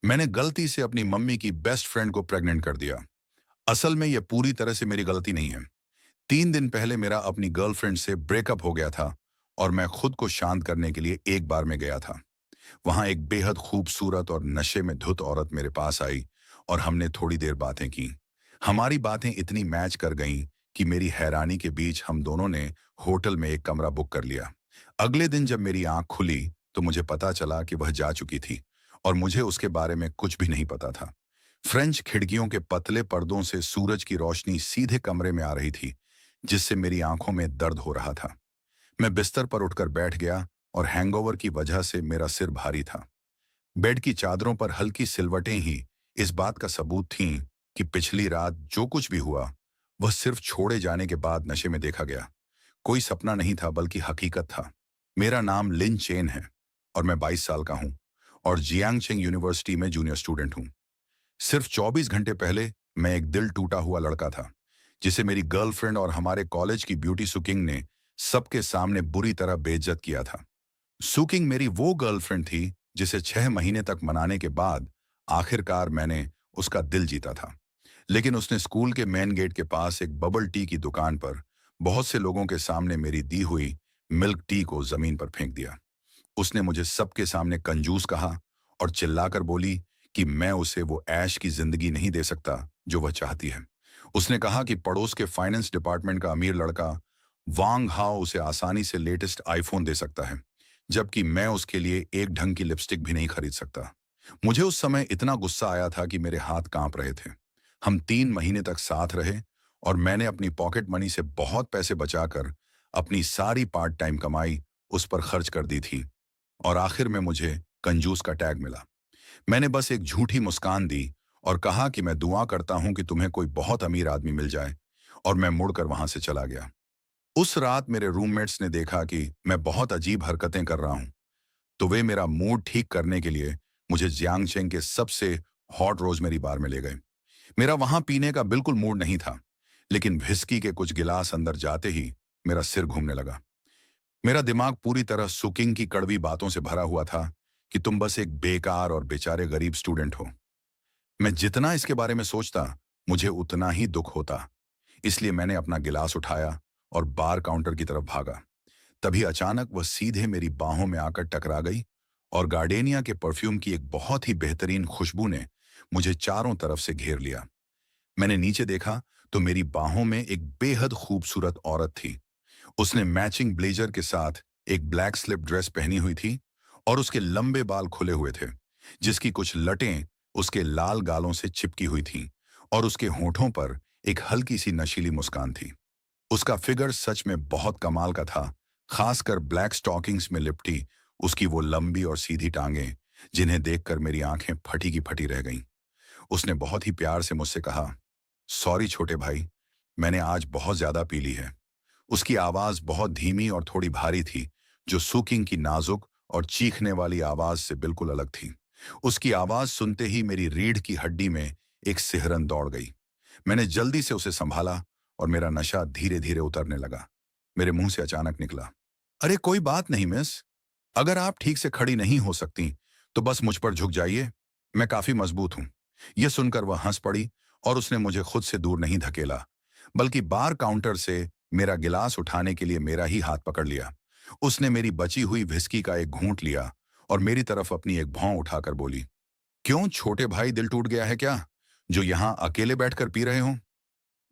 मैंने गलती से अपनी मम्मी की बेस्ट फ्रेंड को प्रेग्नेंट कर दिया। असल में यह पूरी तरह से मेरी गलती नहीं है। 3 दिन पहले मेरा अपनी गर्लफ्रेंड से ब्रेकअप हो गया था और मैं खुद को शांत करने के लिए एक बार में गया था। वहां एक बेहद खूबसूरत और नशे में धुत औरत मेरे पास आई और हमने थोड़ी देर बातें की। हमारी बातें इतनी मैच कर गईं कि मेरी हैरानी के बीच हम दोनों ने होटल में एक कमरा बुक कर लिया। अगले दिन जब मेरी आंख खुली तो मुझे पता चला कि वह जा चुकी थी और मुझे उसके बारे में कुछ भी नहीं पता था। फ्रेंच खिड़कियों के पतले पर्दों से सूरज की रोशनी सीधे कमरे में आ रही थी, जिससे मेरी आंखों में दर्द हो रहा था। मैं बिस्तर पर उठकर बैठ गया और हैंगओवर की वजह से मेरा सिर भारी था। बेड की चादरों पर हल्की सिलवटें ही इस बात का सबूत थीं कि पिछली रात जो कुछ भी हुआ, वह सिर्फ छोड़े जाने के बाद नशे में देखा गया। कोई सपना नहीं था बल्कि हकीकत था। मेरा नाम लिन चेन है और मैं 22 साल का हूँ और जियांगचेंग यूनिवर्सिटी में जूनियर स्टूडेंट हूँ। सिर्फ 24 घंटे पहले मैं एक दिल टूटा हुआ लड़का था, जिसे मेरी गर्लफ्रेंड और हमारे कॉलेज की ब्यूटी सुकिंग ने सबके सामने बुरी तरह बेइज्जत किया था। सुकिंग मेरी वो गर्लफ्रेंड थी जिसे 6 महीने तक मनाने के बाद आखिरकार मैंने उसका दिल जीता था। लेकिन उसने स्कूल के मेन गेट के पास एक बबल टी की दुकान पर बहुत से लोगों के सामने मेरी दी हुई मिल्क टी को जमीन पर फेंक दिया। उसने मुझे सबके सामने कंजूस कहा और चिल्लाकर बोली कि मैं उसे वो ऐश की जिंदगी नहीं दे सकता जो वह चाहती है। उसने कहा कि पड़ोस के फाइनेंस डिपार्टमेंट का अमीर लड़का वांग हाओ उसे आसानी से लेटेस्ट आईफोन दे सकता है, जबकि मैं उसके लिए एक ढंग की लिपस्टिक भी नहीं खरीद सकता। मुझे उस समय इतना गुस्सा आया था कि मेरे हाथ कांप रहे थे। हम 3 महीने तक साथ रहे और मैंने अपनी पॉकेट मनी से बहुत पैसे बचाकर अपनी सारी पार्ट टाइम कमाई उस पर खर्च कर दी थी और आखिर में मुझे कंजूस का टैग मिला। मैंने बस एक झूठी मुस्कान दी और कहा कि मैं दुआ करता हूं कि तुम्हें कोई बहुत अमीर आदमी मिल जाए, और मैं मुड़कर वहां से चला गया। उस रात मेरे रूममेट्स ने देखा कि मैं बहुत अजीब हरकतें कर रहा हूं, तो वे मेरा मूड ठीक करने के लिए मुझे जियांगचेंग के सबसे हॉट रोजमेरी बार में ले गए। मेरा वहां पीने का बिल्कुल मूड नहीं था, लेकिन व्हिस्की के कुछ गिलास अंदर जाते ही मेरा सिर घूमने लगा। मेरा दिमाग पूरी तरह सुकिंग की कड़वी बातों से भरा हुआ था कि तुम बस एक बेकार और बेचारे गरीब स्टूडेंट हो। मैं जितना इसके बारे में सोचता, मुझे उतना ही दुख होता। इसलिए मैंने अपना गिलास उठाया और बार काउंटर की तरफ भागा। तभी अचानक वह सीधे मेरी बाहों में आकर टकरा गई और गार्डेनिया के परफ्यूम की एक बहुत ही बेहतरीन खुशबू ने मुझे चारों तरफ से घेर लिया। मैंने नीचे देखा तो मेरी बाहों में एक बेहद खूबसूरत औरत थी। उसने मैचिंग ब्लेजर के साथ एक ब्लैक स्लिप ड्रेस पहनी हुई थी और उसके लंबे बाल खुले हुए थे, जिसकी कुछ लटें उसके लाल गालों से चिपकी हुई थीं और उसके होठों पर एक हल्की सी नशीली मुस्कान थी। उसका फिगर सच में बहुत कमाल का था, खासकर ब्लैक स्टॉकिंग्स में लिपटी उसकी वो लंबी और सीधी टांगें, जिन्हें देखकर मेरी आंखें फटी की फटी रह गईं। उसने बहुत ही प्यार से मुझसे कहा, सॉरी छोटे भाई, मैंने आज बहुत ज्यादा पी ली है। उसकी आवाज बहुत धीमी और थोड़ी भारी थी, जो सुकिंग की नाजुक और चीखने वाली आवाज से बिल्कुल अलग थी। उसकी आवाज सुनते ही मेरी रीढ़ की हड्डी में एक सिहरन दौड़ गई। मैंने जल्दी से उसे संभाला और मेरा नशा धीरे धीरे उतरने लगा। मेरे मुंह से अचानक निकला, अरे कोई बात नहीं मिस, अगर आप ठीक से खड़ी नहीं हो सकती तो बस मुझ पर झुक जाइए, मैं काफी मजबूत हूं। यह सुनकर वह हंस पड़ी और उसने मुझे खुद से दूर नहीं धकेला, बल्कि बार काउंटर से मेरा गिलास उठाने के लिए मेरा ही हाथ पकड़ लिया। उसने मेरी बची हुई व्हिस्की का एक घूंट लिया और मेरी तरफ अपनी एक भौं उठाकर बोली, क्यों छोटे भाई, दिल टूट गया है क्या, जो यहां अकेले बैठकर पी रहे हो?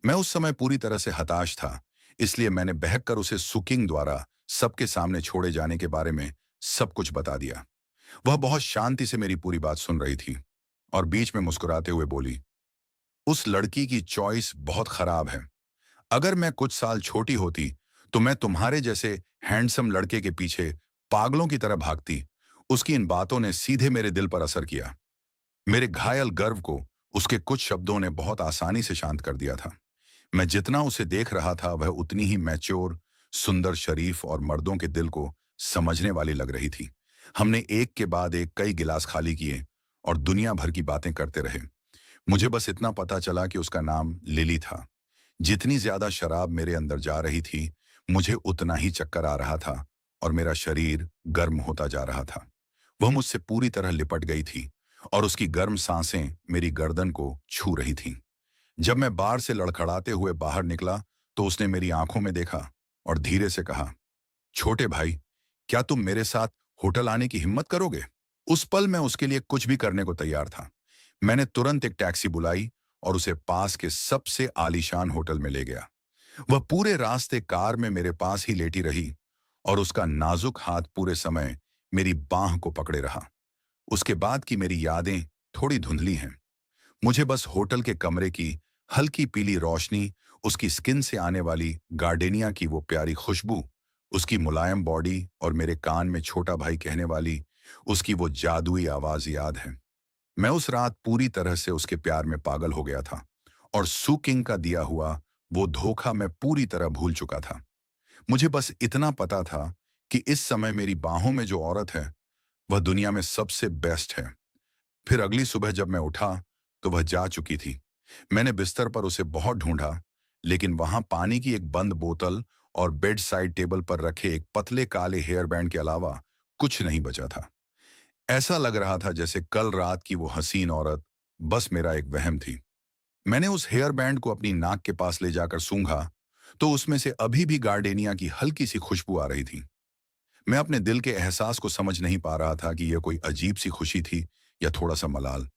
मैं उस समय पूरी तरह से हताश था, इसलिए मैंने बहककर उसे सुकिंग द्वारा सबके सामने छोड़े जाने के बारे में सब कुछ बता दिया। वह बहुत शांति से मेरी पूरी बात सुन रही थी और बीच में मुस्कुराते हुए बोली, उस लड़की की चॉइस बहुत खराब है। अगर मैं कुछ साल छोटी होती तो मैं तुम्हारे जैसे हैंडसम लड़के के पीछे पागलों की तरह भागती। उसकी इन बातों ने सीधे मेरे दिल पर असर किया। मेरे घायल गर्व को उसके कुछ शब्दों ने बहुत आसानी से शांत कर दिया था। मैं जितना उसे देख रहा था वह उतनी ही मैच्योर, सुंदर, शरीफ और मर्दों के दिल को समझने वाली लग रही थी। हमने एक के बाद एक कई गिलास खाली किए और दुनिया भर की बातें करते रहे। मुझे बस इतना पता चला कि उसका नाम लिली था। जितनी ज्यादा शराब मेरे अंदर जा रही थी, मुझे उतना ही चक्कर आ रहा था और मेरा शरीर गर्म होता जा रहा था। वह मुझसे पूरी तरह लिपट गई थी और उसकी गर्म सांसें मेरी गर्दन को छू रही थीं। जब मैं बार से लड़खड़ाते हुए बाहर निकला तो उसने मेरी आंखों में देखा और धीरे से कहा, छोटे भाई, क्या तुम मेरे साथ होटल आने की हिम्मत करोगे? उस पल मैं उसके लिए कुछ भी करने को तैयार था। मैंने तुरंत एक टैक्सी बुलाई और उसे पास के सबसे आलीशान होटल में ले गया। वह पूरे रास्ते कार में मेरे पास ही लेटी रही और उसका नाजुक हाथ पूरे समय मेरी बाह को पकड़े रहा। उसके बाद की मेरी यादें थोड़ी धुंधली हैं। मुझे बस होटल के कमरे की हल्की पीली रोशनी, उसकी स्किन से आने वाली गार्डेनिया की वो प्यारी खुशबू, उसकी मुलायम बॉडी और मेरे कान में छोटा भाई कहने वाली उसकी वो जादुई आवाज याद है। मैं उस रात पूरी तरह से उसके प्यार में पागल हो गया था और सू किंग का दिया हुआ वो धोखा मैं पूरी तरह भूल चुका था। मुझे बस इतना पता था कि इस समय मेरी बाहों में जो औरत है वह दुनिया में सबसे बेस्ट है। फिर अगली सुबह जब मैं उठा तो वह जा चुकी थी। मैंने बिस्तर पर उसे बहुत ढूंढा, लेकिन वहां पानी की एक बंद बोतल और बेड साइड टेबल पर रखे एक पतले काले हेयर बैंड के अलावा कुछ नहीं बचा था। ऐसा लग रहा था जैसे कल रात की वो हसीन औरत बस मेरा एक वहम थी। मैंने उस हेयर बैंड को अपनी नाक के पास ले जाकर सूंघा तो उसमें से अभी भी गार्डेनिया की हल्की सी खुशबू आ रही थी। मैं अपने दिल के एहसास को समझ नहीं पा रहा था कि यह कोई अजीब सी खुशी थी या थोड़ा सा मलाल।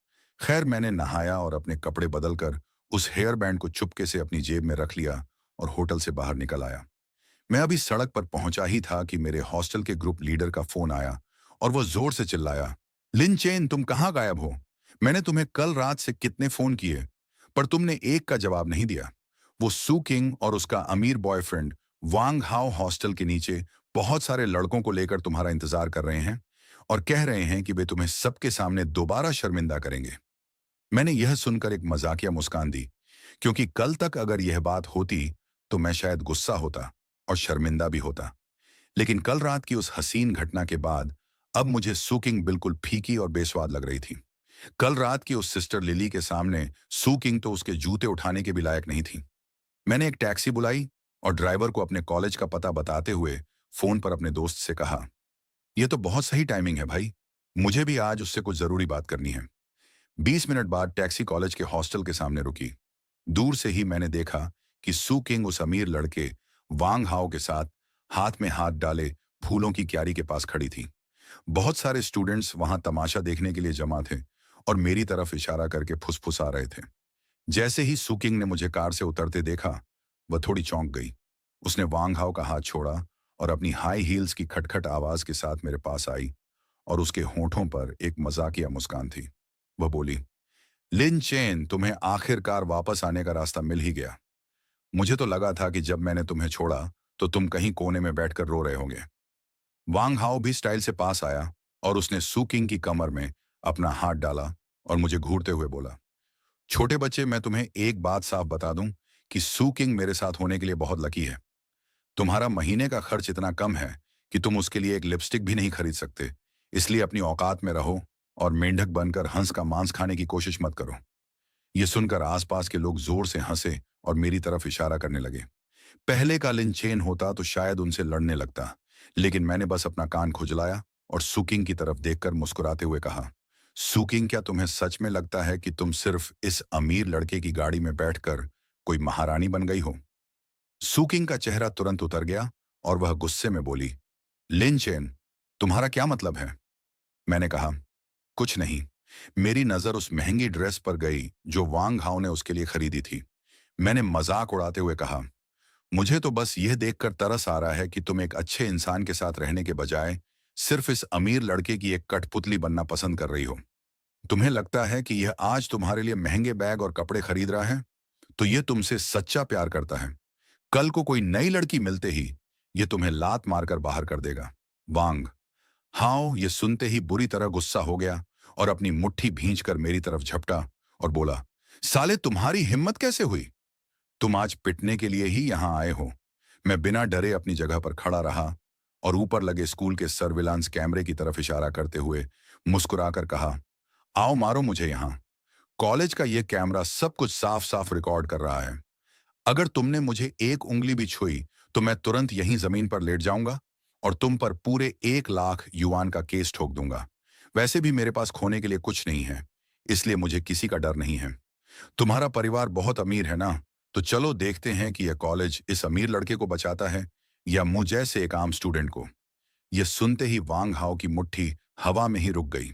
खैर, मैंने नहाया और अपने कपड़े बदलकर उस हेयर बैंड को चुपके से अपनी जेब में रख लिया और होटल से बाहर निकल आया। मैं अभी सड़क पर पहुंचा ही था कि मेरे हॉस्टल के ग्रुप लीडर का फोन आया और वो जोर से चिल्लाया, लिन चेन, तुम कहाँ गायब हो? मैंने तुम्हें कल रात से कितने फोन किए, पर तुमने एक का जवाब नहीं दिया। वो सू किंग और उसका अमीर बॉयफ्रेंड वांग हाओ हॉस्टल के नीचे बहुत सारे लड़कों को लेकर तुम्हारा इंतजार कर रहे हैं और कह रहे हैं कि वे तुम्हें सबके सामने दोबारा शर्मिंदा करेंगे। मैंने यह सुनकर एक मजाकिया मुस्कान दी, क्योंकि कल तक अगर यह बात होती तो मैं शायद गुस्सा होता और शर्मिंदा भी होता। लेकिन कल रात की उस हसीन घटना के बाद अब मुझे सूकिंग बिल्कुल फीकी और बेस्वाद लग रही थी। कल रात की उस सिस्टर लिली के सामने सूकिंग तो उसके जूते उठाने के भी लायक नहीं थी। मैंने एक टैक्सी बुलाई और ड्राइवर को अपने कॉलेज का पता बताते हुए फोन पर अपने दोस्त से कहा, यह तो बहुत सही टाइमिंग है भाई, मुझे भी आज उससे कुछ जरूरी बात करनी है। 20 मिनट बाद टैक्सी कॉलेज के हॉस्टल के सामने रुकी। दूर से ही मैंने देखा कि सू किंग उस अमीर लड़के वांग हाओ के साथ हाथ में हाथ डाले फूलों की क्यारी के पास खड़ी थी। बहुत सारे स्टूडेंट्स वहां तमाशा देखने के लिए जमा थे और मेरी तरफ इशारा करके फुसफुसा रहे थे। जैसे ही सू किंग ने मुझे कार से उतरते देखा, वह थोड़ी चौंक गई। उसने वांग हाओ का हाथ छोड़ा और अपनी हाई हील्स की खटखट आवाज के साथ मेरे पास आई और उसके होंठों पर एक मजाकिया मुस्कान थी। वह बोली, लिन चेन, तुम्हें आखिरकार वापस आने का रास्ता मिल ही गया। मुझे तो लगा था कि जब मैंने तुम्हें छोड़ा तो तुम कहीं कोने में बैठकर रो रहे होंगे। वांग हाओ भी स्टाइल से पास आया और उसने सू किंग की कमर में अपना हाथ डाला और मुझे घूरते हुए बोला, छोटे बच्चे, मैं तुम्हें एक बात साफ बता दूं कि सू किंग मेरे साथ होने के लिए बहुत लकी है। तुम्हारा महीने का खर्च इतना कम है कि तुम उसके लिए एक लिपस्टिक भी नहीं खरीद सकते, इसलिए अपनी औकात में रहो और मेंढक बनकर हंस का मांस खाने की कोशिश मत करो। यह सुनकर आसपास के लोग जोर से हंसे और मेरी तरफ इशारा करने लगे। पहले का लिन चेन होता तो शायद उनसे लड़ने लगता, लेकिन मैंने बस अपना कान खुजलाया और सुकिंग की तरफ देखकर मुस्कुराते हुए कहा, सुकिंग, क्या तुम्हें सच में लगता है कि तुम सिर्फ इस अमीर लड़के की गाड़ी में बैठकर कोई महारानी बन गई हो? सुकिंग का चेहरा तुरंत उतर गया और वह गुस्से में बोली, लिन चेन, तुम्हारा क्या मतलब है? मैंने कहा, कुछ नहीं। मेरी नजर उस महंगी ड्रेस पर गई जो वांग हाओ ने उसके लिए खरीदी थी। मैंने मजाक उड़ाते हुए कहा, मुझे तो बस यह देखकर तरस आ रहा है कि तुम एक अच्छे इंसान के साथ रहने के बजाय सिर्फ इस अमीर लड़के की एक कठपुतली बनना पसंद कर रही हो। तुम्हें लगता है कि यह आज तुम्हारे लिए महंगे बैग और कपड़े खरीद रहा है तो यह तुमसे सच्चा प्यार करता है। कल को कोई नई लड़की मिलते ही यह तुम्हें लात मारकर बाहर कर देगा। वांग हाओ ये सुनते ही बुरी तरह गुस्सा हो गया और अपनी मुट्ठी भींचकर मेरी तरफ झपटा और बोला, साले, तुम्हारी हिम्मत कैसे हुई? तुम आज पिटने के लिए ही यहां आए हो। मैं बिना डरे अपनी जगह पर खड़ा रहा और ऊपर लगे स्कूल के सर्विलांस कैमरे की तरफ इशारा करते हुए मुस्कुराकर कहा, आओ मारो मुझे यहां। कॉलेज का यह कैमरा सब कुछ साफ साफ रिकॉर्ड कर रहा है। अगर तुमने मुझे एक उंगली भी छुई तो मैं तुरंत यहीं जमीन पर लेट जाऊंगा और तुम पर पूरे 1 लाख युआन का केस ठोक दूंगा। वैसे भी मेरे पास खोने के लिए कुछ नहीं है, इसलिए मुझे किसी का डर नहीं है। तुम्हारा परिवार बहुत अमीर है ना, तो चलो देखते हैं कि यह कॉलेज इस अमीर लड़के को बचाता है या मुझ जैसे एक आम स्टूडेंट को। यह सुनते ही वांग हाओ की मुट्ठी हवा में ही रुक गई।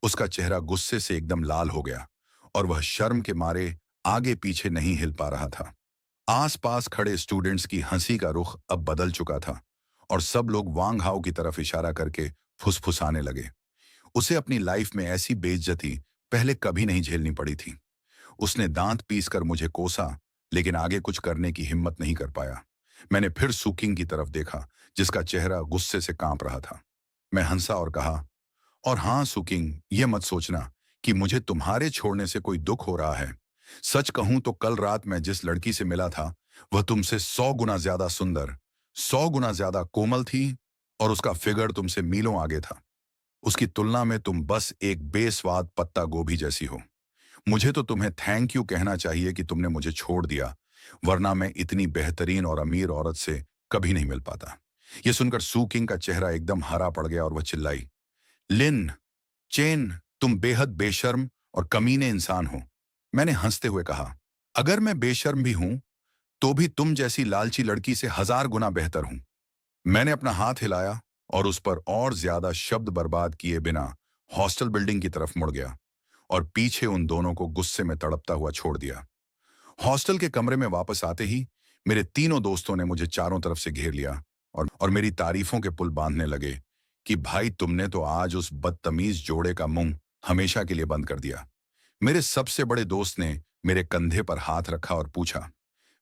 उसका चेहरा गुस्से से एकदम लाल हो गया और वह शर्म के मारे आगे पीछे नहीं हिल पा रहा था। आसपास खड़े स्टूडेंट्स की हंसी का रुख अब बदल चुका था और सब लोग वांग हाओ की तरफ इशारा करके फुसफुसाने लगे। उसे अपनी लाइफ में ऐसी बेइज्जती पहले कभी नहीं झेलनी पड़ी थी। उसने दांत पीसकर मुझे कोसा, लेकिन आगे कुछ करने की हिम्मत नहीं कर पाया। मैंने फिर सुकिंग की तरफ देखा, जिसका चेहरा गुस्से से कांप रहा था। मैं हंसा और कहा, और हाँ सुकिंग, ये मत सोचना कि मुझे तुम्हारे छोड़ने से कोई दुख हो रहा है। सच कहूं तो कल रात मैं जिस लड़की से मिला था, वह तुमसे 100 गुना ज्यादा सुंदर, 100 गुना ज्यादा कोमल थी और उसका फिगर तुमसे मीलों आगे था। उसकी तुलना में तुम बस एक बेस्वाद पत्ता गोभी जैसी हो। मुझे तो तुम्हें थैंक यू कहना चाहिए कि तुमने मुझे छोड़ दिया, वरना मैं इतनी बेहतरीन और अमीर औरत से कभी नहीं मिल पाता। यह सुनकर सू किंग का चेहरा एकदम हरा पड़ गया और वह चिल्लाई, लिन, चेन, तुम बेहद बेशर्म और कमीने इंसान हो। मैंने हंसते हुए कहा, अगर मैं बेशर्म भी हूं, तो भी तुम जैसी लालची लड़की से 1000 गुना बेहतर हूं। मैंने अपना हाथ हिलाया और उस पर और ज्यादा शब्द बर्बाद किए बिना हॉस्टल बिल्डिंग की तरफ मुड़ गया और पीछे उन दोनों को गुस्से में तड़पता हुआ छोड़ दिया। हॉस्टल के कमरे में वापस आते ही मेरे तीनों दोस्तों ने मुझे चारों तरफ से घेर लिया और मेरी तारीफों के पुल बांधने लगे कि भाई तुमने तो आज उस बदतमीज जोड़े का मुंह हमेशा के लिए बंद कर दिया। मेरे सबसे बड़े दोस्त ने मेरे कंधे पर हाथ रखा और पूछा,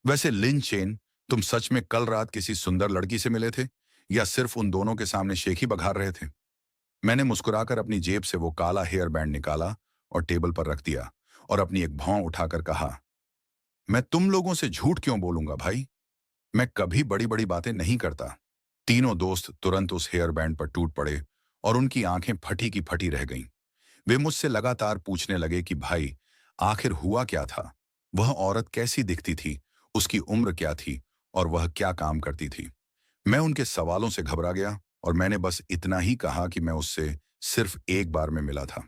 वैसे लिन चेन, तुम सच में कल रात किसी सुंदर लड़की से मिले थे या सिर्फ उन दोनों के सामने शेखी बघार रहे थे? मैंने मुस्कुराकर अपनी जेब से वो काला हेयर बैंड निकाला और टेबल पर रख दिया और अपनी एक भौं उठाकर कहा, मैं तुम लोगों से झूठ क्यों बोलूंगा भाई, मैं कभी बड़ी बड़ी बातें नहीं करता। तीनों दोस्त तुरंत उस हेयर बैंड पर टूट पड़े और उनकी आंखें फटी की फटी रह गईं। वे मुझसे लगातार पूछने लगे कि भाई आखिर हुआ क्या था, वह औरत कैसी दिखती थी, उसकी उम्र क्या थी और वह क्या काम करती थी। मैं उनके सवालों से घबरा गया और मैंने बस इतना ही कहा कि मैं उससे सिर्फ एक बार में मिला था।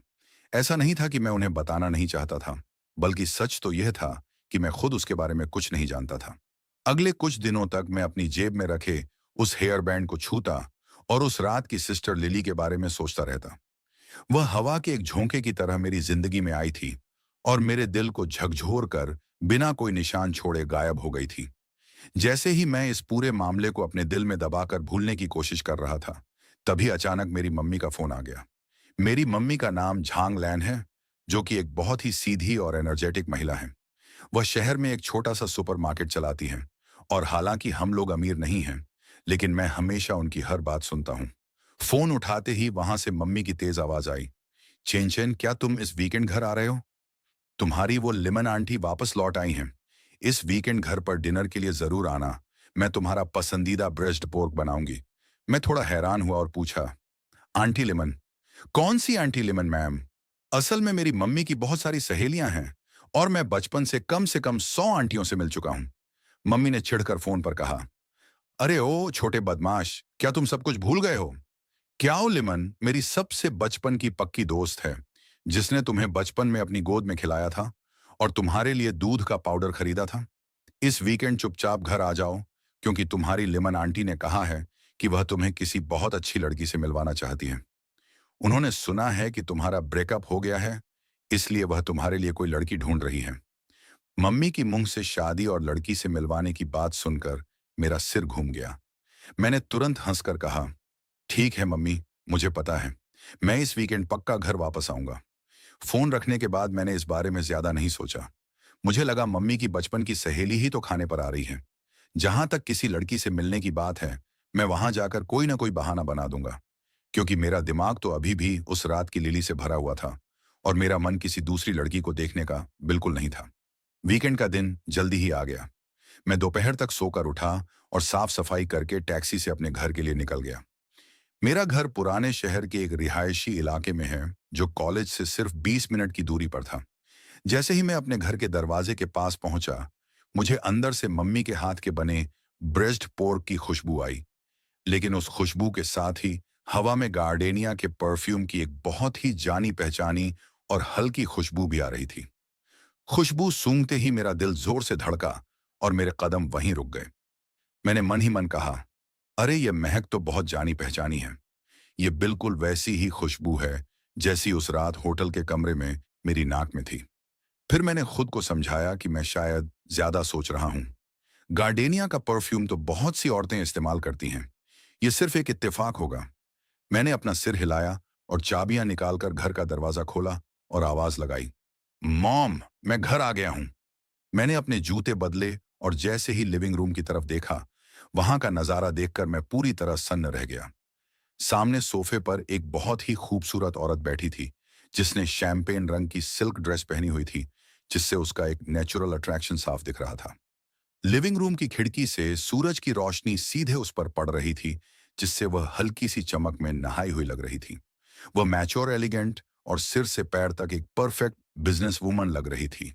ऐसा नहीं था कि मैं उन्हें बताना नहीं चाहता था, बल्कि सच तो यह था कि मैं खुद उसके बारे में कुछ नहीं जानता था। अगले कुछ दिनों तक मैं अपनी जेब में रखे उस हेयर बैंड को छूता और उस रात की सिस्टर लिली के बारे में सोचता रहता। वह हवा के एक झोंके की तरह मेरी जिंदगी में आई थी और मेरे दिल को झकझोर कर बिना कोई निशान छोड़े गायब हो गई थी। जैसे ही मैं इस पूरे मामले को अपने दिल में दबाकर भूलने की कोशिश कर रहा था, तभी अचानक मेरी मम्मी का फोन आ गया। मेरी मम्मी का नाम झांग लैन है, जो कि एक बहुत ही सीधी और एनर्जेटिक महिला है। वह शहर में एक छोटा सा सुपरमार्केट चलाती हैं और हालांकि हम लोग अमीर नहीं हैं, लेकिन मैं हमेशा उनकी हर बात सुनता हूँ। फोन उठाते ही वहां से मम्मी की तेज आवाज आई, चेन चेन, क्या तुम इस वीकेंड घर आ रहे हो? तुम्हारी वो लिमन आंटी वापस लौट आई हैं। इस वीकेंड घर पर डिनर के लिए जरूर आना, मैं तुम्हारा पसंदीदा ब्रेस्ट पोर्क बनाऊंगी। मैं थोड़ा हैरान हुआ और पूछा, आंटी लिमन? कौन सी आंटी लिमन मैम? असल में मेरी मम्मी की बहुत सारी सहेलियां हैं और मैं बचपन से कम 100 आंटियों से मिल चुका हूं। मम्मी ने चिढ़कर फोन पर कहा, अरे ओ छोटे बदमाश, क्या तुम सब कुछ भूल गए हो? क्याओ लिमन मेरी सबसे बचपन की पक्की दोस्त है, जिसने तुम्हें बचपन में अपनी गोद में खिलाया था और तुम्हारे लिए दूध का पाउडर खरीदा था। इस वीकेंड चुपचाप घर आ जाओ, क्योंकि तुम्हारी लिमन आंटी ने कहा है कि वह तुम्हें किसी बहुत अच्छी लड़की से मिलवाना चाहती है। उन्होंने सुना है कि तुम्हारा ब्रेकअप हो गया है, इसलिए वह तुम्हारे लिए कोई लड़की ढूंढ रही है। मम्मी की मुंह से शादी और लड़की से मिलवाने की बात सुनकर मेरा सिर घूम गया। मैंने तुरंत हंसकर कहा, ठीक है मम्मी, मुझे पता है, मैं इस वीकेंड पक्का घर वापस आऊंगा। फोन रखने के बाद मैंने इस बारे में ज्यादा नहीं सोचा। मुझे लगा मम्मी की बचपन की सहेली ही तो खाने पर आ रही है। जहां तक किसी लड़की से मिलने की बात है, मैं वहां जाकर कोई ना कोई बहाना बना दूंगा, क्योंकि मेरा दिमाग तो अभी भी उस रात की लिली से भरा हुआ था और मेरा मन किसी दूसरी लड़की को देखने का बिल्कुल नहीं था। वीकेंड का दिन जल्दी ही आ गया। मैं दोपहर तक सोकर उठा और साफ सफाई करके टैक्सी से अपने घर के लिए निकल गया। मेरा घर पुराने शहर के एक रिहायशी इलाके में है, जो कॉलेज से सिर्फ 20 मिनट की दूरी पर था। जैसे ही मैं अपने घर के दरवाजे के पास पहुंचा, मुझे अंदर से मम्मी के हाथ के बने ब्रेस्ट पोर्क की खुशबू आई, लेकिन उस खुशबू के साथ ही हवा में गार्डेनिया के परफ्यूम की एक बहुत ही जानी पहचानी और हल्की खुशबू भी आ रही थी। खुशबू सूंघते ही मेरा दिल जोर से धड़का और मेरे कदम वहीं रुक गए। मैंने मन ही मन कहा, अरे ये महक तो बहुत जानी पहचानी है। ये बिल्कुल वैसी ही खुशबू है जैसी उस रात होटल के कमरे में मेरी नाक में थी। फिर मैंने खुद को समझाया कि मैं शायद ज्यादा सोच रहा हूं। गार्डेनिया का परफ्यूम तो बहुत सी औरतें इस्तेमाल करती हैं। ये सिर्फ एक इत्तेफाक होगा। मैंने अपना सिर हिलाया और चाबियां निकालकर घर का दरवाजा खोला और आवाज लगाई, मॉम, मैं घर आ गया हूं। मैंने अपने जूते बदले और जैसे ही लिविंग रूम की तरफ देखा, वहां का नजारा देखकर मैं पूरी तरह सन्न रह गया। सामने सोफे पर एक बहुत ही खूबसूरत औरत बैठी थी, जिसने शैंपेन रंग की सिल्क ड्रेस पहनी हुई थी, जिससे उसका एक नेचुरल अट्रैक्शन साफ दिख रहा था। लिविंग रूम की खिड़की से सूरज की रोशनी सीधे उस पर पड़ रही थी, जिससे वह हल्की सी चमक में नहाई हुई लग रही थी। वह मैच्योर, एलिगेंट और सिर से पैर तक एक परफेक्ट बिजनेस वूमन लग रही थी।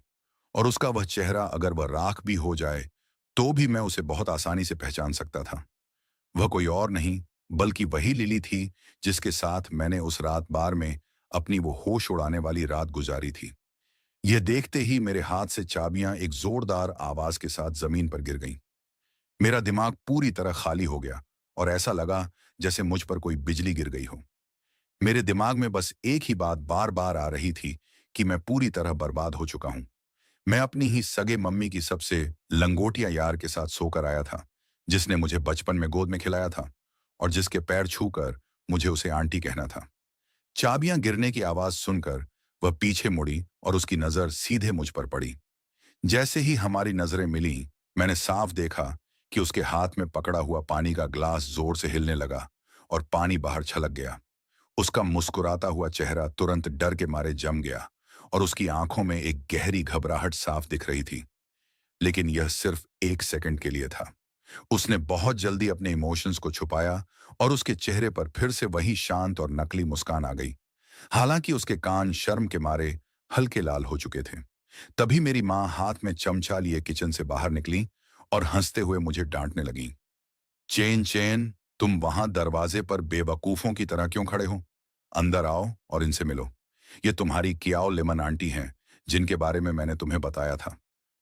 और उसका वह चेहरा, अगर वह राख भी हो जाए तो भी मैं उसे बहुत आसानी से पहचान सकता था। वह कोई और नहीं बल्कि वही लिली थी जिसके साथ मैंने उस रात बार में अपनी वो होश उड़ाने वाली रात गुजारी थी। यह देखते ही मेरे हाथ से चाबियां एक जोरदार आवाज के साथ जमीन पर गिर गईं। मेरा दिमाग पूरी तरह खाली हो गया और ऐसा लगा जैसे मुझ पर कोई बिजली गिर गई हो। मेरे दिमाग में बस एक ही बात बार बार आ रही थी कि मैं पूरी तरह बर्बाद हो चुका हूं। मैं अपनी ही सगे मम्मी की सबसे लंगोटिया यार के साथ सोकर आया था, जिसने मुझे बचपन में गोद में खिलाया था और जिसके पैर छूकर मुझे उसे आंटी कहना था। चाबियां गिरने की आवाज सुनकर वह पीछे मुड़ी और उसकी नजर सीधे मुझ पर पड़ी। जैसे ही हमारी नजरें मिली, मैंने साफ देखा कि उसके हाथ में पकड़ा हुआ पानी का ग्लास जोर से हिलने लगा और पानी बाहर छलक गया। उसका मुस्कुराता हुआ चेहरा तुरंत डर के मारे जम गया और उसकी आंखों में एक गहरी घबराहट साफ दिख रही थी। लेकिन यह सिर्फ एक सेकंड के लिए था। उसने बहुत जल्दी अपने इमोशंस को छुपाया और उसके चेहरे पर फिर से वही शांत और नकली मुस्कान आ गई। हालांकि उसके कान शर्म के मारे हल्के लाल हो चुके थे। तभी मेरी माँ हाथ में चमचा लिए किचन से बाहर निकली और हंसते हुए मुझे डांटने लगी। चेन चेन, तुम वहां दरवाजे पर बेवकूफों की तरह क्यों खड़े हो? अंदर आओ और इनसे मिलो। ये तुम्हारी कियाओ लेमन आंटी हैं, जिनके बारे में मैंने तुम्हें बताया था।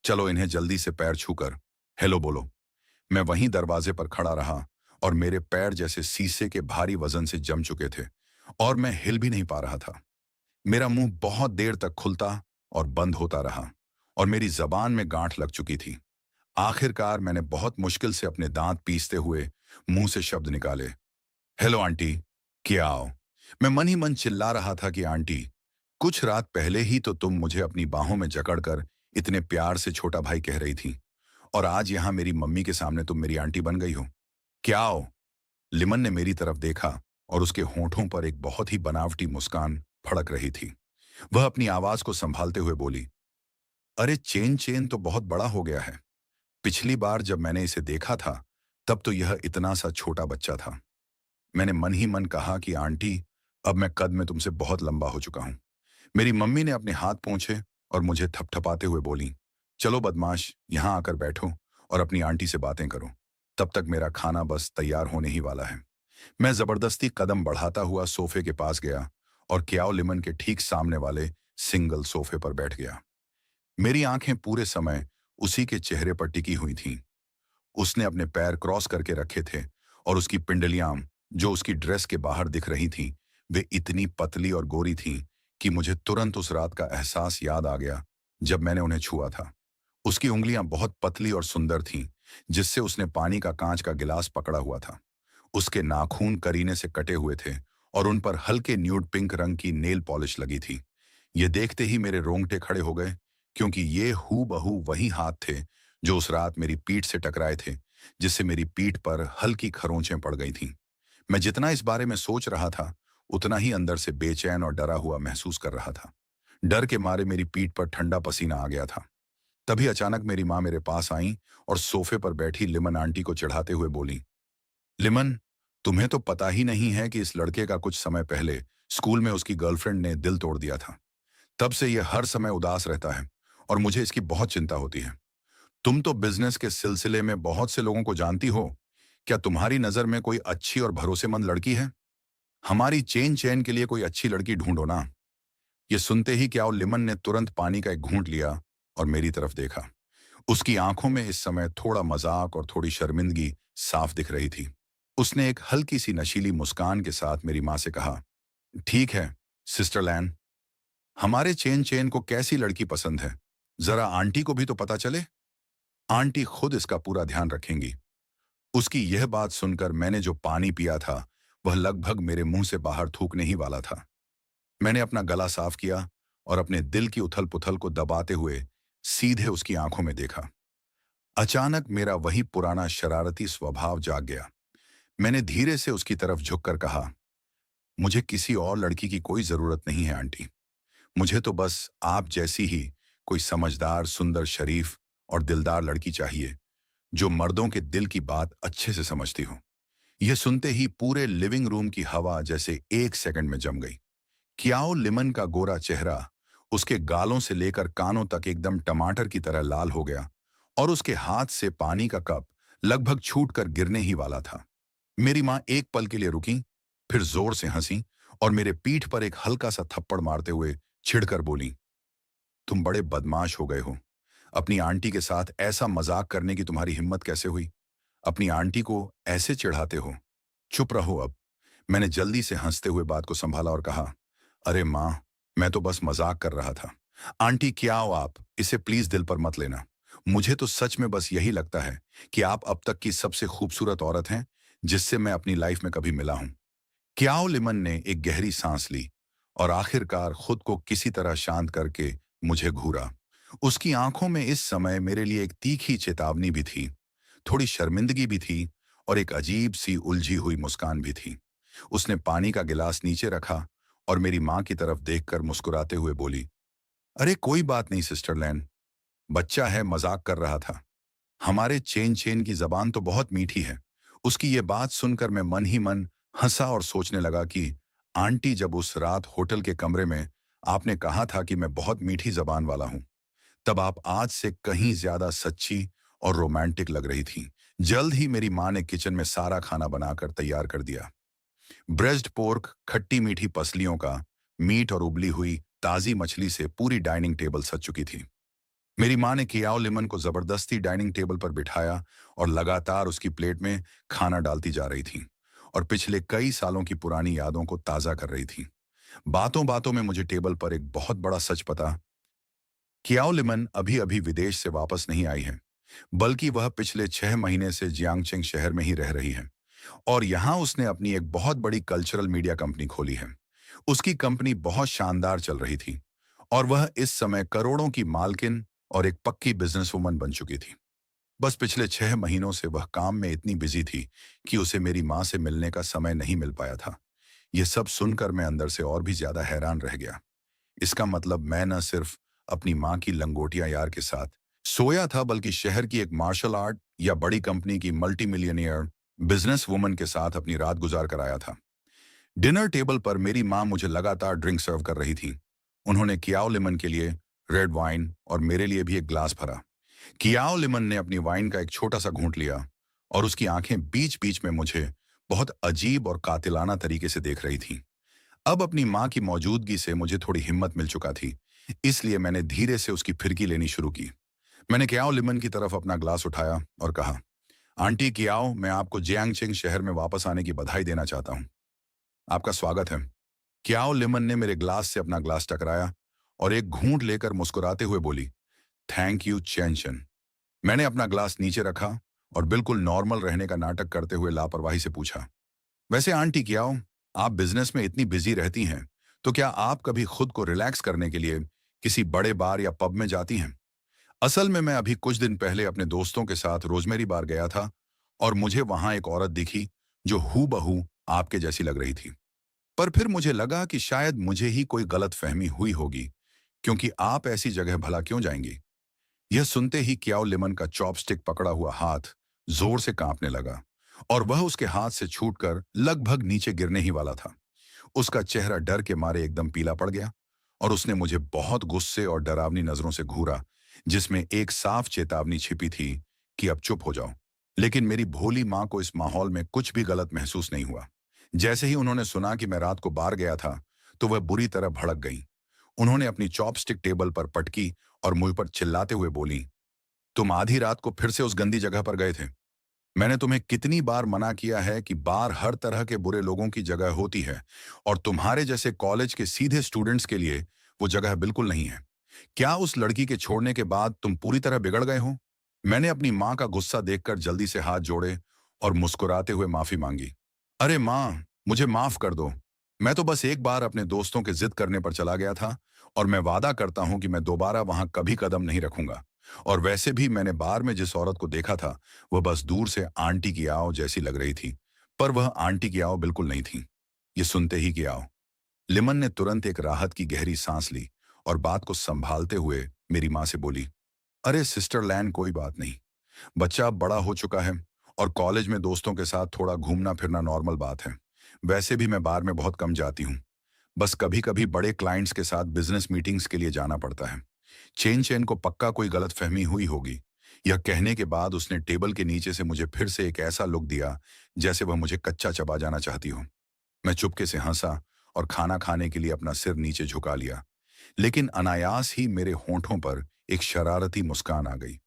चलो इन्हें जल्दी से पैर छूकर हेलो बोलो। मैं वहीं दरवाजे पर खड़ा रहा और मेरे पैर जैसे शीशे के भारी वजन से जम चुके थे और मैं हिल भी नहीं पा रहा था। मेरा मुंह बहुत देर तक खुलता और बंद होता रहा और मेरी जबान में गांठ लग चुकी थी। आखिरकार मैंने बहुत मुश्किल से अपने दांत पीसते हुए मुंह से शब्द निकाले, हेलो आंटी, क्या आओ। मैं मन ही मन चिल्ला रहा था कि आंटी, कुछ रात पहले ही तो तुम मुझे अपनी बाहों में जकड़कर इतने प्यार से छोटा भाई कह रही थी, और आज यहां मेरी मम्मी के सामने तुम मेरी आंटी बन गई हो। क्या आओ। लिमन ने मेरी तरफ देखा और उसके होंठों पर एक बहुत ही बनावटी मुस्कान फड़क रही थी। वह अपनी आवाज को संभालते हुए बोली, अरे चेन चेन तो बहुत बड़ा हो गया है। पिछली बार जब मैंने इसे देखा था तब तो यह इतना सा छोटा बच्चा था। मैंने मन ही मन कहा कि आंटी, अब मैं कद में तुमसे बहुत लंबा हो चुका हूं। मेरी मम्मी ने अपने हाथ पोंछे और मुझे थपथपाते हुए बोली, चलो बदमाश, यहां आकर बैठो और अपनी आंटी से बातें करो। तब तक मेरा खाना बस तैयार होने ही वाला है। मैं जबरदस्ती कदम बढ़ाता हुआ सोफे के पास गया और क्याओ लिमन के ठीक सामने वाले सिंगल सोफे पर बैठ गया। मेरी आंखें पूरे समय उसी के चेहरे पर टिकी हुई थीं। उसने अपने पैर क्रॉस करके रखे थे और उसकी पिंडलियां, जो उसकी ड्रेस के बाहर दिख रही थीं, वे इतनी पतली और गोरी थीं कि मुझे तुरंत उस रात का एहसास याद आ गया जब मैंने उन्हें छुआ था। उसकी उंगलियां बहुत पतली और सुंदर थीं, जिससे उसने पानी का कांच का गिलास पकड़ा हुआ था। उसके नाखून करीने से कटे हुए थे और उन पर हल्के न्यूड पिंक रंग की नेल पॉलिश लगी थी। ये देखते ही मेरे रोंगटे खड़े हो गए, क्योंकि ये हूबहू वही हाथ थे जो उस रात मेरी पीठ से टकराए थे, जिससे मेरी पीठ पर हल्की खरोंचें पड़ गई थीं। मैं जितना इस बारे में सोच रहा था, उतना ही अंदर से बेचैन और डरा हुआ महसूस कर रहा था। डर के मारे मेरी पीठ पर ठंडा पसीना आ गया था। तभी अचानक मेरी माँ मेरे पास आई और सोफे पर बैठी लिमन आंटी को चिढ़ाते हुए बोली, लिमन, तुम्हें तो पता ही नहीं है कि इस लड़के का कुछ समय पहले स्कूल में उसकी गर्लफ्रेंड ने दिल तोड़ दिया था। तब से यह हर समय उदास रहता है और मुझे इसकी बहुत चिंता होती है। तुम तो बिजनेस के सिलसिले में बहुत से लोगों को जानती हो। क्या तुम्हारी नजर में कोई अच्छी और भरोसेमंद लड़की है? हमारी चेन चैन के लिए कोई अच्छी लड़की ढूंढो ना। ये सुनते ही क्या लिमन ने तुरंत पानी का एक घूंट लिया और मेरी तरफ देखा। उसकी आंखों में इस समय थोड़ा मजाक और थोड़ी शर्मिंदगी साफ दिख रही थी। उसने एक हल्की सी नशीली मुस्कान के साथ मेरी माँ से कहा, ठीक है सिस्टर लैन, हमारे चेन चेन को कैसी लड़की पसंद है, जरा आंटी को भी तो पता चले। आंटी खुद इसका पूरा ध्यान रखेंगी। उसकी यह बात सुनकर मैंने जो पानी पिया था वह लगभग मेरे मुंह से बाहर थूकने ही वाला था। मैंने अपना गला साफ किया और अपने दिल की उथल पुथल को दबाते हुए सीधे उसकी आंखों में देखा। अचानक मेरा वही पुराना शरारती स्वभाव जाग गया। मैंने धीरे से उसकी तरफ झुककर कहा, मुझे किसी और लड़की की कोई जरूरत नहीं है आंटी। मुझे तो बस आप जैसी ही कोई समझदार, सुंदर, शरीफ और दिलदार लड़की चाहिए, जो मर्दों के दिल की बात अच्छे से समझती हो। यह सुनते ही पूरे लिविंग रूम की हवा जैसे एक सेकंड में जम गई। क्याओ लिमन का गोरा चेहरा उसके गालों से लेकर कानों तक एकदम टमाटर की तरह लाल हो गया और उसके हाथ से पानी का कप लगभग छूटकर गिरने ही वाला था। मेरी माँ एक पल के लिए रुकी, फिर जोर से हंसी और मेरे पीठ पर एक हल्का सा थप्पड़ मारते हुए छिड़कर बोली, तुम बड़े बदमाश हो गए हो। अपनी आंटी के साथ ऐसा मजाक करने की तुम्हारी हिम्मत कैसे हुई? अपनी आंटी को ऐसे चिढ़ाते हो? चुप रहो अब। मैंने जल्दी से हंसते हुए बात को संभाला और कहा, अरे माँ, मैं तो बस मजाक कर रहा था। आंटी क्या हो आप, इसे प्लीज दिल पर मत लेना। मुझे तो सच में बस यही लगता है कि आप अब तक की सबसे खूबसूरत औरत हैं जिससे मैं अपनी लाइफ में कभी मिला हूं। क्याओ लिमन ने एक गहरी सांस ली और आखिरकार खुद को किसी तरह शांत करके मुझे घूरा। उसकी आंखों में इस समय मेरे लिए एक तीखी चेतावनी भी थी, थोड़ी शर्मिंदगी भी थी और एक अजीब सी उलझी हुई मुस्कान भी थी। उसने पानी का गिलास नीचे रखा और मेरी माँ की तरफ देखकर मुस्कुराते हुए बोली, अरे कोई बात नहीं सिस्टर लैन, बच्चा है, मजाक कर रहा था। हमारे चेन चेन की जबान तो बहुत मीठी है। उसकी ये बात सुनकर मैं मन ही मन हंसा और सोचने लगा कि आंटी, जब उस रात होटल के कमरे में आपने कहा था कि मैं बहुत मीठी जबान वाला हूं, तब आप आज से कहीं ज्यादा सच्ची और रोमांटिक लग रही थी। जल्द ही मेरी माँ ने किचन में सारा खाना बनाकर तैयार कर दिया। ब्रेस्ट पोर्क, खट्टी मीठी पसलियों का मीट और उबली हुई ताजी मछली से पूरी डाइनिंग टेबल सज चुकी थी। मेरी माँ ने कियाओ लिमन को जबरदस्ती डाइनिंग टेबल पर बिठाया और लगातार उसकी प्लेट में खाना डालती जा रही थी और पिछले कई सालों की पुरानी यादों को ताजा कर रही थी। बातों बातों में मुझे टेबल पर एक बहुत बड़ा सच पता, कियाओ लिमन अभी अभी विदेश से वापस नहीं आई है, बल्कि वह पिछले 6 महीने से जियांगचेंग शहर में ही रह रही है और यहाँ उसने अपनी एक बहुत बड़ी कल्चरल मीडिया कंपनी खोली है। उसकी कंपनी बहुत शानदार चल रही थी और वह इस समय करोड़ों की मालकिन और एक पक्की बिजनेसवुमन बन चुकी थी। बस पिछले 6 महीनों से वह काम में इतनी बिजी थी कि उसे मेरी माँ से मिलने का समय नहीं मिल पाया था। यह सब सुनकर मैं अंदर से और भी ज्यादा हैरान रह गया। इसका मतलब मैं न सिर्फ अपनी माँ की लंगोटिया यार के साथ सोया था, बल्कि शहर की एक मार्शल आर्ट या बड़ी कंपनी की मल्टी मिलियनियर बिजनेस वुमन के साथ अपनी रात गुजार कर आया था। डिनर टेबल पर मेरी माँ मुझे लगातार ड्रिंक सर्व कर रही थी। उन्होंने कियाओ लिमन के लिए रेड वाइन और मेरे लिए भी एक ग्लास भरा। कियाओ लिमन ने अपनी वाइन का एक छोटा सा घूंट लिया और उसकी आंखें बीच बीच में मुझे बहुत अजीब और कातिलाना तरीके से देख रही थी। अब अपनी माँ की मौजूदगी से मुझे थोड़ी हिम्मत मिल चुका थी, इसलिए मैंने धीरे से उसकी फिरकी लेनी शुरू की। मैंने कियाओ लिमन की तरफ अपना ग्लास उठाया और कहा, आंटी कियाओ, मैं आपको जियांगचेंग शहर में वापस आने की बधाई देना चाहता हूँ। आपका स्वागत है। कियाओ लिमन ने मेरे ग्लास से अपना ग्लास टकराया और एक घूंट लेकर मुस्कुराते हुए बोली, थैंक यू चेन चेन। मैंने अपना ग्लास नीचे रखा और बिल्कुल नॉर्मल रहने का नाटक करते हुए लापरवाही से पूछा, वैसे आंटी कियाओ, आप बिजनेस में इतनी बिजी रहती हैं, तो क्या आप कभी खुद को रिलैक्स करने के लिए किसी बड़े बार या पब में जाती हैं? असल में मैं अभी कुछ दिन पहले अपने दोस्तों के साथ रोजमेरी बार गया था और मुझे वहां एक औरत दिखी जो हूबहू आपके जैसी लग रही थी। पर फिर मुझे लगा कि शायद मुझे ही कोई गलतफहमी हुई होगी, क्योंकि आप ऐसी जगह भला क्यों जाएंगी? यह सुनते ही क्याओ लिमन का चॉपस्टिक पकड़ा हुआ हाथ जोर से कांपने लगा और वह उसके हाथ से छूटकर लगभग नीचे गिरने ही वाला था। उसका चेहरा डर के मारे एकदम पीला पड़ गया और उसने मुझे बहुत गुस्से और डरावनी नजरों से घूरा, जिसमें एक साफ चेतावनी छिपी थी कि अब चुप हो जाओ। लेकिन मेरी भोली माँ को इस माहौल में कुछ भी गलत महसूस नहीं हुआ। जैसे ही उन्होंने सुना कि मैं रात को बाहर गया था, तो वह बुरी तरह भड़क गई। उन्होंने अपनी चॉपस्टिक टेबल पर पटकी और मुझ पर चिल्लाते हुए बोली, तुम आधी रात को फिर से उस गंदी जगह पर गए थे। मैंने तुम्हें कितनी बार मना किया है कि बार हर तरह के बुरे लोगों की जगह होती है और तुम्हारे जैसे कॉलेज के सीधे स्टूडेंट्स के लिए वो जगह बिल्कुल नहीं है। क्या उस लड़की के छोड़ने के बाद तुम पूरी तरह बिगड़ गए हो? मैंने अपनी माँ का गुस्सा देखकर जल्दी से हाथ जोड़े और मुस्कुराते हुए माफी मांगी। अरे माँ, मुझे माफ कर दो। मैं तो बस एक बार अपने दोस्तों के जिद करने पर चला गया था और मैं वादा करता हूं कि मैं दोबारा वहां कभी कदम नहीं रखूंगा। और वैसे भी मैंने बार में जिस औरत को देखा था, वह बस दूर से आंटी की आओ जैसी लग रही थी, पर वह आंटी की आओ बिल्कुल नहीं थी। ये सुनते ही की आओ, लिमन ने तुरंत एक राहत की गहरी सांस ली और बात को संभालते हुए मेरी माँ से बोली, अरे सिस्टर लैन, कोई बात नहीं। बच्चा अब बड़ा हो चुका है और कॉलेज में दोस्तों के साथ थोड़ा घूमना फिरना नॉर्मल बात है। वैसे भी मैं बार में बहुत कम जाती हूँ। बस कभी कभी बड़े क्लाइंट्स के साथ बिजनेस मीटिंग्स के लिए जाना पड़ता है। चेन चेन को पक्का कोई गलतफहमी हुई होगी। यह कहने के बाद उसने टेबल के नीचे से मुझे फिर से एक ऐसा लुक दिया जैसे वह मुझे कच्चा चबा जाना चाहती हो। मैं चुपके से हंसा और खाना खाने के लिए अपना सिर नीचे झुका लिया, लेकिन अनायास ही मेरे होंठों पर एक शरारती मुस्कान आ गई।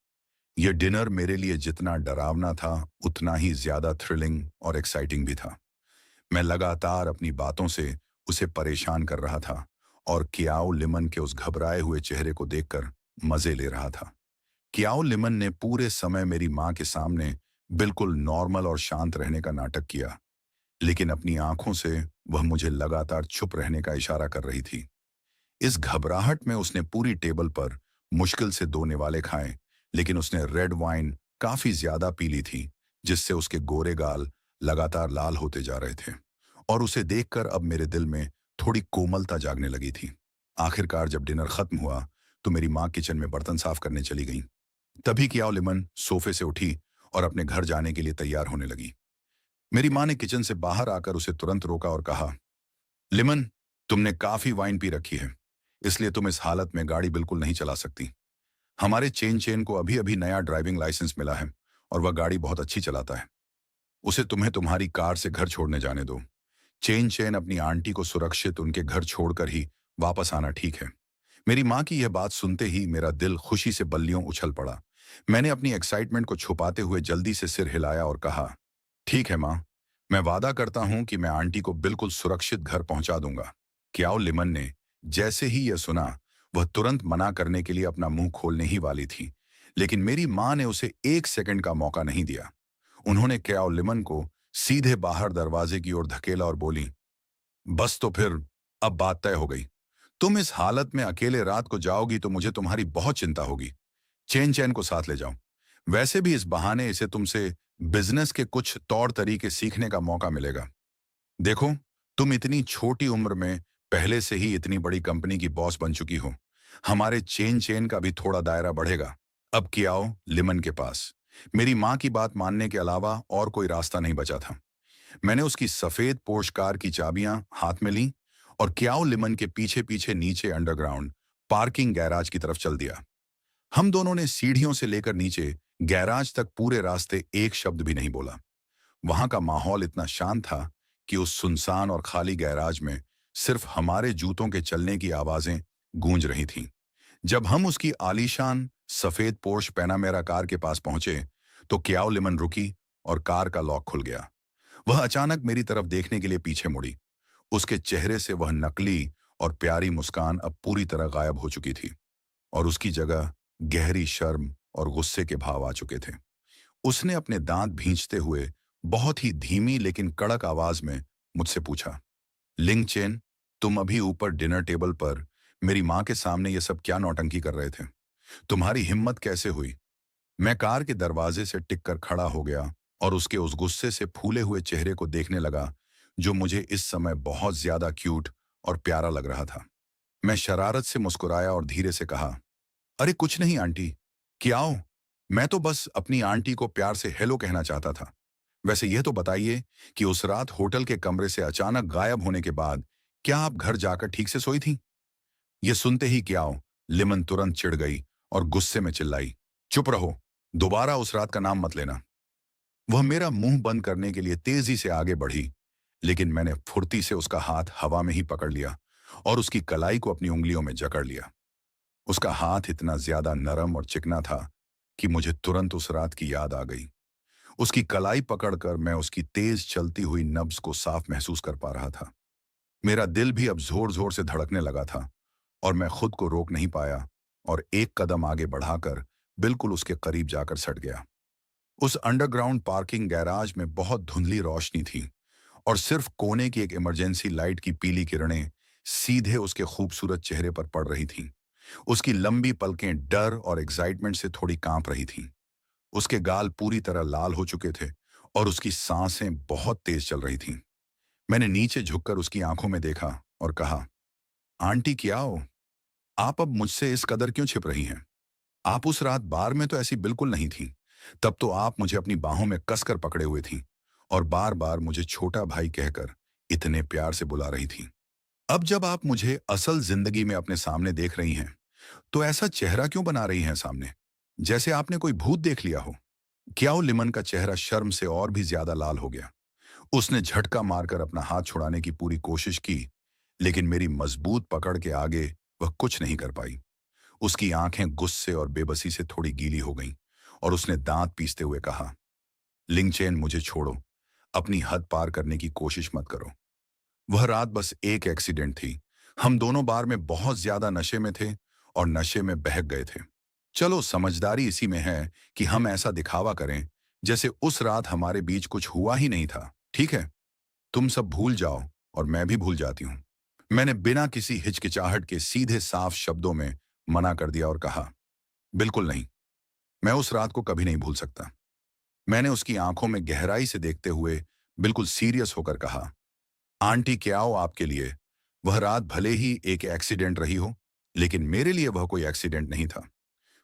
यह डिनर मेरे लिए जितना डरावना था, उतना ही ज्यादा थ्रिलिंग और एक्साइटिंग भी था। मैं लगातार अपनी बातों से उसे परेशान कर रहा था और कियाओ लिमन के उस घबराए हुए चेहरे को देखकर मजे ले रहा था। कियाओ लिमन ने पूरे समय मेरी माँ के सामने बिल्कुल नॉर्मल और शांत रहने का नाटक किया, लेकिन अपनी आंखों से वह मुझे लगातार चुप रहने का इशारा कर रही थी। इस घबराहट में उसने पूरी टेबल पर मुश्किल से 2 निवाले खाए, लेकिन उसने रेड वाइन काफी ज्यादा पी ली थी, जिससे उसके गोरे गाल लगातार लाल होते जा रहे थे। और उसे देखकर अब मेरे दिल में थोड़ी कोमलता जागने लगी थी। आखिरकार जब डिनर खत्म हुआ, तो मेरी माँ किचन में बर्तन साफ करने चली गई। तभी कियाओ लिमन सोफे से उठी और अपने घर जाने के लिए तैयार होने लगी। मेरी माँ ने किचन से बाहर आकर उसे तुरंत रोका और कहा, लिमन, तुमने काफी वाइन पी रखी है, इसलिए तुम इस हालत में गाड़ी बिल्कुल नहीं चला सकती। हमारे चेन चेन को अभी अभी नया ड्राइविंग लाइसेंस मिला है और वह गाड़ी बहुत अच्छी चलाता है। उसे तुम्हें तुम्हारी कार से घर छोड़ने जाने दो। चेन चेन अपनी आंटी को सुरक्षित उनके घर छोड़कर ही वापस आना ठीक है। मेरी माँ की यह बात सुनते ही मेरा दिल खुशी से बल्लियों उछल पड़ा। मैंने अपनी एक्साइटमेंट को छुपाते हुए जल्दी से सिर हिलाया और कहा, ठीक है माँ, मैं वादा करता हूं कि मैं आंटी को बिल्कुल सुरक्षित घर पहुंचा दूंगा। क्याओ लिमन ने जैसे ही यह सुना, वह तुरंत मना करने के लिए अपना मुंह खोलने ही वाली थी, लेकिन मेरी माँ ने उसे 1 सेकंड का मौका नहीं दिया। उन्होंने क्याओ लिमन को सीधे बाहर दरवाजे की ओर धकेला और बोली, बस तो फिर, अब बात तय हो गई। तुम इस हालत में अकेले रात को जाओगी तो मुझे तुम्हारी बहुत चिंता होगी। चेन चैन को साथ ले जाओ। वैसे भी इस बहाने इसे तुमसे बिजनेस के कुछ तौर तरीके सीखने का मौका मिलेगा। देखो, तुम इतनी छोटी उम्र में पहले से ही इतनी बड़ी कंपनी की बॉस बन चुकी हो। हमारे चेन चेन का भी थोड़ा दायरा बढ़ेगा। अब की आओ लिमन के पास। मेरी माँ की बात मानने के अलावा और कोई रास्ता नहीं बचा था। मैंने उसकी सफेद पोर्श कार की चाबियां हाथ में ली और क्याओ लिमन के पीछे पीछे नीचे अंडरग्राउंड पार्किंग गैराज की तरफ चल दिया। हम दोनों ने सीढ़ियों से लेकर नीचे गैराज तक पूरे रास्ते एक शब्द भी नहीं बोला। वहां का माहौल इतना शांत था कि उस सुनसान और खाली गैराज में सिर्फ हमारे जूतों के चलने की आवाजें गूंज रही थीं। जब हम उसकी आलीशान सफेद पोर्श पैनामेरा कार के पास पहुंचे, तो क्याओ लिमन रुकी और कार का लॉक खुल गया। वह अचानक मेरी तरफ देखने के लिए पीछे मुड़ी। उसके चेहरे से वह नकली और प्यारी मुस्कान अब पूरी तरह गायब हो चुकी थी और उसकी जगह गहरी शर्म और गुस्से के भाव आ चुके थे। उसने अपने दांत भींचते हुए बहुत ही धीमी लेकिन कड़क आवाज में मुझसे पूछा, लिंग चेन, तुम अभी ऊपर डिनर टेबल पर मेरी माँ के सामने ये सब क्या नौटंकी कर रहे थे? तुम्हारी हिम्मत कैसे हुई? मैं कार के दरवाजे से टिककर खड़ा हो गया और उसके उस गुस्से से फूले हुए चेहरे को देखने लगा, जो मुझे इस समय बहुत ज्यादा क्यूट और प्यारा लग रहा था। मैं शरारत से मुस्कुराया और धीरे से कहा, अरे कुछ नहीं आंटी, क्या आओ, मैं तो बस अपनी आंटी को प्यार से हेलो कहना चाहता था। वैसे यह तो बताइए कि उस रात होटल के कमरे से अचानक गायब होने के बाद क्या आप घर जाकर ठीक से सोई थी? यह सुनते ही क्या आओ लिमन तुरंत चिढ़ गई और गुस्से में चिल्लाई, चुप रहो, दोबारा उस रात का नाम मत लेना। वह मेरा मुंह बंद करने के लिए तेजी से आगे बढ़ी। लेकिन मैंने फुर्ती से उसका हाथ हवा में ही पकड़ लिया और उसकी कलाई को अपनी उंगलियों में जकड़ लिया। उसका हाथ इतना ज्यादा नरम और चिकना था कि मुझे तुरंत उस रात की याद आ गई। उसकी कलाई पकड़कर मैं उसकी तेज चलती हुई नब्ज को साफ महसूस कर पा रहा था। मेरा दिल भी अब जोर जोर से धड़कने लगा था और मैं खुद को रोक नहीं पाया और एक कदम आगे बढ़ाकर बिल्कुल उसके करीब जाकर सट गया। उस अंडरग्राउंड पार्किंग गैराज में बहुत धुंधली रोशनी थी और सिर्फ कोने की एक इमरजेंसी लाइट की पीली किरणें सीधे उसके खूबसूरत चेहरे पर पड़ रही थीं। उसकी लंबी पलकें डर और एक्साइटमेंट से थोड़ी कांप रही थीं। उसके गाल पूरी तरह लाल हो चुके थे और उसकी सांसें बहुत तेज चल रही थीं। मैंने नीचे झुककर उसकी आंखों में देखा और कहा, आंटी क्या हो? आप अब मुझसे इस कदर क्यों छिप रही हैं? आप उस रात बार में तो ऐसी बिल्कुल नहीं थी। तब तो आप मुझे अपनी बाहों में कसकर पकड़े हुए थी और बार बार मुझे छोटा भाई कहकर इतने प्यार से बुला रही थी। अब जब आप मुझे असल जिंदगी में अपने सामने देख रही हैं, तो ऐसा चेहरा क्यों बना रही हैं सामने, जैसे आपने कोई भूत देख लिया हो? क्याओ लिमन का चेहरा शर्म से और भी ज्यादा लाल हो गया। उसने झटका मारकर अपना हाथ छुड़ाने की पूरी कोशिश की, लेकिन मेरी मजबूत पकड़ के आगे वह कुछ नहीं कर पाई। उसकी आंखें गुस्से और बेबसी से थोड़ी गीली हो गईं और उसने दांत पीसते हुए कहा, लिंगचेन मुझे छोड़ो, अपनी हद पार करने की कोशिश मत करो। वह रात बस एक एक्सीडेंट थी। हम दोनों बार में बहुत ज्यादा नशे में थे और नशे में बहक गए थे। चलो समझदारी इसी में है कि हम ऐसा दिखावा करें जैसे उस रात हमारे बीच कुछ हुआ ही नहीं था, ठीक है? तुम सब भूल जाओ और मैं भी भूल जाती हूँ। मैंने बिना किसी हिचकिचाहट के सीधे साफ शब्दों में मना कर दिया और कहा, बिल्कुल नहीं, मैं उस रात को कभी नहीं भूल सकता। मैंने उसकी आंखों में गहराई से देखते हुए बिल्कुल सीरियस होकर कहा, आंटी क्या हो आपके लिए, वह रात भले ही एक एक्सीडेंट रही हो, लेकिन मेरे लिए वह कोई एक्सीडेंट नहीं था।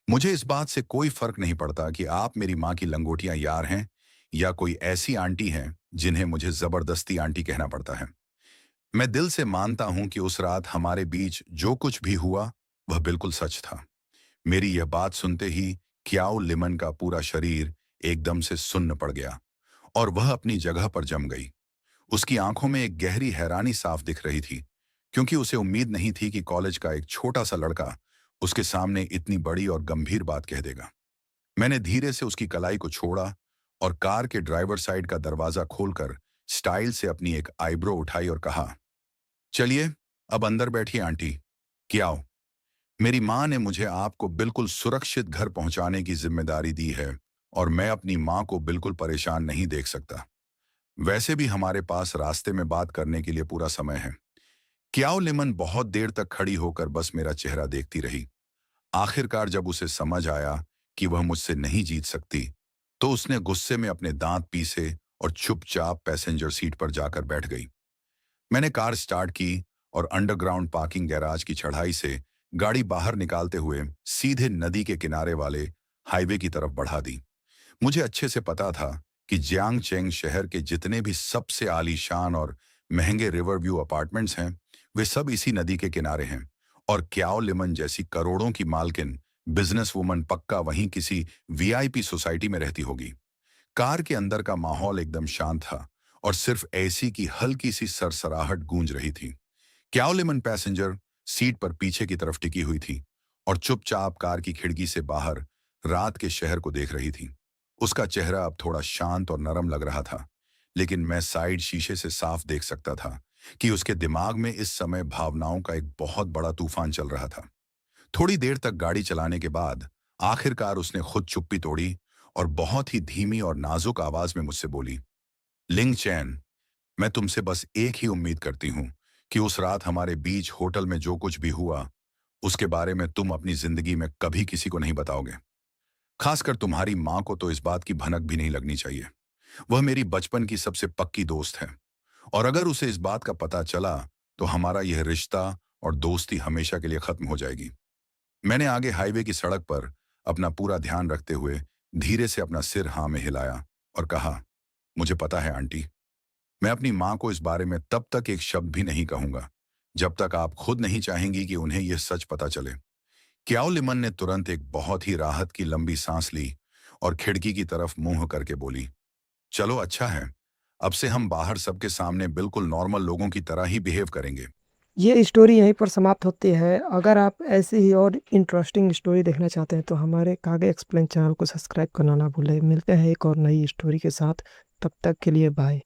मुझे इस बात से कोई फर्क नहीं पड़ता कि आप मेरी माँ की लंगोटियां यार हैं या कोई ऐसी आंटी हैं जिन्हें मुझे जबरदस्ती आंटी कहना पड़ता है। मैं दिल से मानता हूं कि उस रात हमारे बीच जो कुछ भी हुआ वह बिल्कुल सच था। मेरी यह बात सुनते ही क्याओ लिमन का पूरा शरीर एकदम से सुन्न पड़ गया और वह अपनी जगह पर जम गई। उसकी आंखों में एक गहरी हैरानी साफ दिख रही थी, क्योंकि उसे उम्मीद नहीं थी कि कॉलेज का एक छोटा सा लड़का उसके सामने इतनी बड़ी और गंभीर बात कह देगा। मैंने धीरे से उसकी कलाई को छोड़ा और कार के ड्राइवर साइड का दरवाजा खोलकर स्टाइल से अपनी एक आईब्रो उठाई और कहा, चलिए अब अंदर बैठिए आंटी। क्या हो? मेरी माँ ने मुझे आपको बिल्कुल सुरक्षित घर पहुंचाने की जिम्मेदारी दी है और मैं अपनी माँ को बिल्कुल परेशान नहीं देख सकता। वैसे भी हमारे पास रास्ते में बात करने के लिए पूरा समय है। क्याओ लिमन बहुत देर तक खड़ी होकर बस मेरा चेहरा देखती रही। आखिरकार जब उसे समझ आया कि वह मुझसे नहीं जीत सकती, तो उसने गुस्से में अपने दांत पीसे और चुपचाप पैसेंजर सीट पर जाकर बैठ गई। मैंने कार स्टार्ट की और अंडरग्राउंड पार्किंग गैराज की चढ़ाई से गाड़ी बाहर निकालते हुए सीधे नदी के किनारे वाले हाईवे की तरफ बढ़ा दी। मुझे अच्छे से पता था कि जियांगचेंग शहर के जितने भी सबसे आलीशान और महंगे रिवर व्यू अपार्टमेंट्स हैं, वे सब इसी नदी के किनारे हैं और क्याओ लिमन जैसी करोड़ों की मालकिन बिजनेस वुमन पक्का वहीं किसी वीआईपी सोसाइटी में रहती होगी। कार के अंदर का माहौल एकदम शांत था और सिर्फ एसी की हल्की सी सरसराहट गूंज रही थी। क्याओ लिमन पैसेंजर सीट पर पीछे की तरफ टिकी हुई थी और चुपचाप कार की खिड़की से बाहर रात के शहर को देख रही थी। उसका चेहरा अब थोड़ा शांत और नरम लग रहा था, लेकिन मैं साइड शीशे से साफ देख सकता था कि उसके दिमाग में इस समय भावनाओं का एक बहुत बड़ा तूफान चल रहा था। थोड़ी देर तक गाड़ी चलाने के बाद आखिरकार उसने खुद चुप्पी तोड़ी और बहुत ही धीमी और नाजुक आवाज में मुझसे बोली, लिंग चैन, मैं तुमसे बस एक ही उम्मीद करती हूँ कि उस रात हमारे बीच होटल में जो कुछ भी हुआ, उसके बारे में तुम अपनी जिंदगी में कभी किसी को नहीं बताओगे। खासकर तुम्हारी माँ को तो इस बात की भनक भी नहीं लगनी चाहिए। वह मेरी बचपन की सबसे पक्की दोस्त है और अगर उसे इस बात का पता चला तो हमारा यह रिश्ता और दोस्ती हमेशा के लिए खत्म हो जाएगी। मैंने आगे हाईवे की सड़क पर अपना पूरा ध्यान रखते हुए धीरे से अपना सिर हाँ में हिलाया और कहा, मुझे पता है आंटी, मैं अपनी माँ को इस बारे में तब तक एक शब्द भी नहीं कहूंगा जब तक आप खुद नहीं चाहेंगी कि उन्हें यह सच पता चले। क्याओ लिमन ने तुरंत एक बहुत ही राहत की लंबी सांस ली और खिड़की की तरफ मुंह करके बोली, चलो अच्छा है, अब से हम बाहर सबके सामने बिल्कुल नॉर्मल लोगों की तरह ही बिहेव करेंगे। ये स्टोरी यहीं पर समाप्त होती है। अगर आप ऐसी ही और इंटरेस्टिंग स्टोरी देखना चाहते हैं तो हमारे कागे एक्सप्लेन चैनल को सब्सक्राइब करना ना भूलें। मिलते हैं एक और नई स्टोरी के साथ, तब तक के लिए बाय।